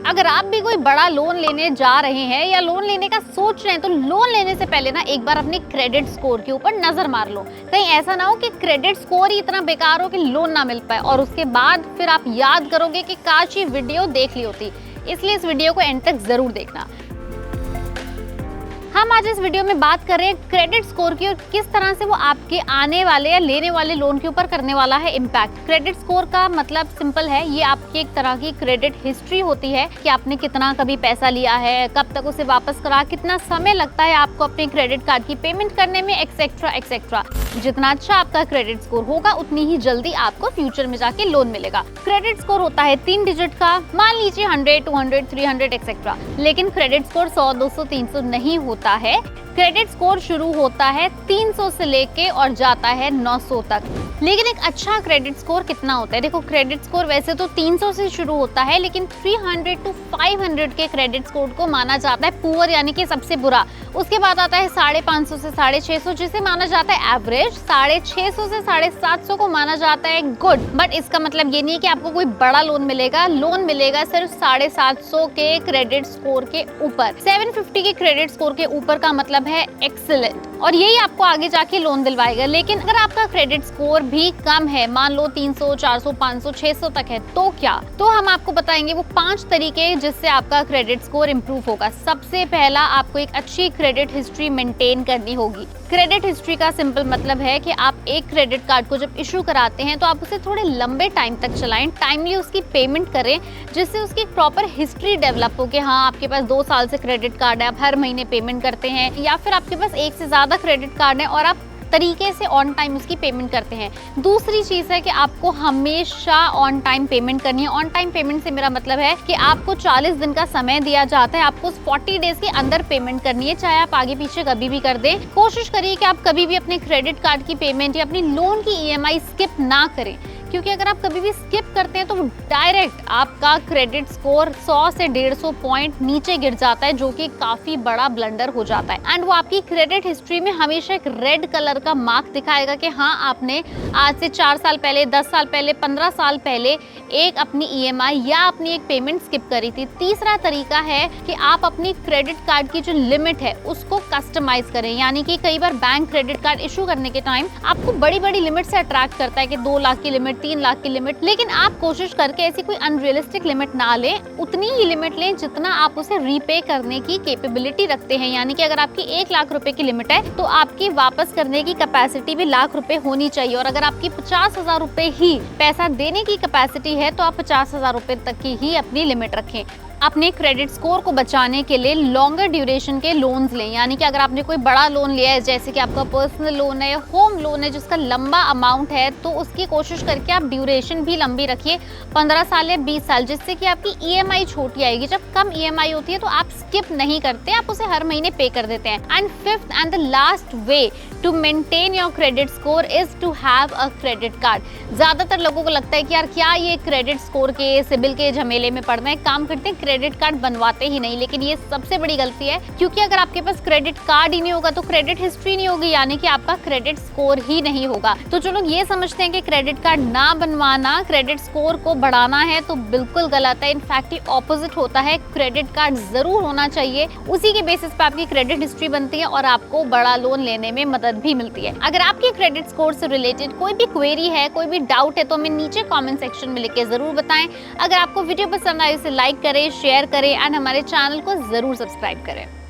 अगर आप भी कोई बड़ा लोन लेने जा रहे हैं या लोन लेने का सोच रहे हैं तो लोन लेने से पहले ना एक बार अपने क्रेडिट स्कोर के ऊपर नजर मार लो। कहीं ऐसा ना हो कि क्रेडिट स्कोर ही इतना बेकार हो कि लोन ना मिल पाए और उसके बाद फिर आप याद करोगे कि काश ये वीडियो देख ली होती। इसलिए इस वीडियो को एंड तक जरूर देखना। हम आज इस वीडियो में बात कर रहे हैं क्रेडिट स्कोर की और किस तरह से वो आपके आने वाले या लेने वाले लोन के ऊपर करने वाला है इम्पैक्ट। क्रेडिट स्कोर का मतलब सिंपल है, ये आपकी एक तरह की क्रेडिट हिस्ट्री होती है कि आपने कितना कभी पैसा लिया है, कब तक उसे वापस करा, कितना समय लगता है आपको अपने क्रेडिट कार्ड की पेमेंट करने में, एक्सेट्रा एक्सेट्रा। जितना अच्छा आपका क्रेडिट स्कोर होगा उतनी ही जल्दी आपको फ्यूचर में जाके लोन मिलेगा। क्रेडिट स्कोर होता है 3 डिजिट का, मान लीजिए 100, 200, 300 एक्सेट्रा। लेकिन क्रेडिट स्कोर 100, 200, 300 नहीं होता है। क्रेडिट स्कोर शुरू होता है 300 से लेके और जाता है 900 तक। लेकिन एक अच्छा क्रेडिट स्कोर कितना होता है? देखो, क्रेडिट स्कोर वैसे तो 300 से शुरू होता है, लेकिन 300 to 500 के क्रेडिट स्कोर को माना जाता है पुअर, यानी कि सबसे बुरा। उसके बाद आता है 550 से 650, जिसे माना जाता है एवरेज। 650 से 750 को माना जाता है गुड। बट इसका मतलब ये नहीं कि आपको कोई बड़ा लोन मिलेगा। लोन मिलेगा सिर्फ 750 के क्रेडिट स्कोर के ऊपर। 750 के क्रेडिट स्कोर के ऊपर का मतलब है एक्सीलेंट, और यही आपको आगे जाके लोन दिलवाएगा। लेकिन अगर आपका क्रेडिट स्कोर भी कम है, मान लो 300, 400, 500, 600 तक है, तो क्या? तो हम आपको बताएंगे वो 5 तरीके जिससे आपका क्रेडिट स्कोर इंप्रूव होगा। सबसे पहला, आपको एक अच्छी क्रेडिट हिस्ट्री मेंटेन करनी होगी। क्रेडिट हिस्ट्री का सिंपल मतलब है कि आप एक क्रेडिट कार्ड को जब इशू कराते हैं तो आप उसे थोड़े लंबे टाइम तक चलाएं, टाइमली उसकी पेमेंट करें, जिससे उसकी एक प्रॉपर हिस्ट्री डेवलप हो कि हाँ, आपके पास 2 साल से क्रेडिट कार्ड है, आप हर महीने पेमेंट करते हैं, या फिर आपके पास एक से ज्यादा क्रेडिट कार्ड है और आप तरीके से ऑन टाइम उसकी पेमेंट करते हैं। दूसरी चीज है कि आपको हमेशा ऑन टाइम पेमेंट करनी है। ऑन टाइम पेमेंट से मेरा मतलब है कि आपको 40 दिन का समय दिया जाता है, आपको उस 40 डेज के अंदर पेमेंट करनी है, चाहे आप आगे पीछे कभी भी कर दें। कोशिश करिए कि आप कभी भी अपने क्रेडिट कार्ड की पेमेंट या अपनी लोन की EMI स्किप ना करें, क्योंकि अगर आप कभी भी स्किप करते हैं तो डायरेक्ट आपका क्रेडिट स्कोर 100 से 150 पॉइंट नीचे गिर जाता है, जो कि काफी बड़ा ब्लंडर हो जाता है। एंड वो आपकी क्रेडिट हिस्ट्री में हमेशा एक रेड कलर का मार्क दिखाएगा कि हाँ, आपने आज से 4 साल पहले, 10 साल पहले, 15 साल पहले एक अपनी EMI या अपनी एक पेमेंट स्किप करी थी। तीसरा तरीका है कि आप अपनी क्रेडिट कार्ड की जो लिमिट है उसको कस्टमाइज करें, यानी कि कई बार बैंक क्रेडिट कार्ड इशू करने के टाइम आपको बड़ी बड़ी लिमिट से अट्रैक्ट करता है कि 2 लाख की लिमिट, 3 लाख की लिमिट, लेकिन आप कोशिश करके ऐसी कोई अनरियलिस्टिक लिमिट ना लें। उतनी ही लिमिट लें जितना आप उसे रीपे करने की कैपेबिलिटी रखते हैं, यानी कि अगर आपकी 1 लाख रुपए की लिमिट है तो आपकी वापस करने की कैपेसिटी भी लाख रुपए होनी चाहिए। और अगर आपकी 50,000 रुपए ही पैसा देने की कैपेसिटी है तो आप 50,000 रुपए तक की ही अपनी लिमिट रखें। अपने क्रेडिट स्कोर को बचाने के लिए लॉन्गर ड्यूरेशन के लोन्स लें, यानी कि अगर आपने कोई बड़ा लोन लिया है, जैसे कि आपका पर्सनल लोन है या होम लोन है जिसका लंबा अमाउंट है, तो उसकी कोशिश करके आप ड्यूरेशन भी लंबी रखिए, 15 साल या 20 साल, जिससे कि आपकी EMI छोटी आएगी। जब कम EMI होती है तो आप स्किप नहीं करते, आप उसे हर महीने पे कर देते हैं। And fifth and the last way to maintain your credit score is to have a credit card. ज्यादातर लोगों को लगता है कि यार क्या ये क्रेडिट स्कोर के, सिबिल के झमेले में पड़ना है, काम करते हैं क्रेडिट कार्ड बनवाते ही नहीं। लेकिन ये सबसे बड़ी गलती है, क्योंकि अगर आपके पास क्रेडिट कार्ड ही नहीं होगा तो क्रेडिट हिस्ट्री नहीं होगी, यानी कि आपका क्रेडिट स्कोर ही नहीं होगा। तो जो लोग ये समझते हैं कि क्रेडिट कार्ड ना बनवाना क्रेडिट स्कोर को बढ़ाना है, तो बिल्कुल गलत है। इनफैक्ट ये ऑपोजिट होता है, क्रेडिट कार्ड जरूर होना चाहिए, उसी के बेसिस पे आपकी क्रेडिट हिस्ट्री बनती है और आपको बड़ा लोन लेने में मदद भी मिलती है। अगर आपके क्रेडिट स्कोर से रिलेटेड कोई भी क्वेरी है, कोई भी डाउट है, तो हमें नीचे कमेंट सेक्शन में लिख के जरूर बताएं। अगर आपको वीडियो पसंद आए, इसे लाइक करें, शेयर करें एंड हमारे चैनल को जरूर सब्सक्राइब करें।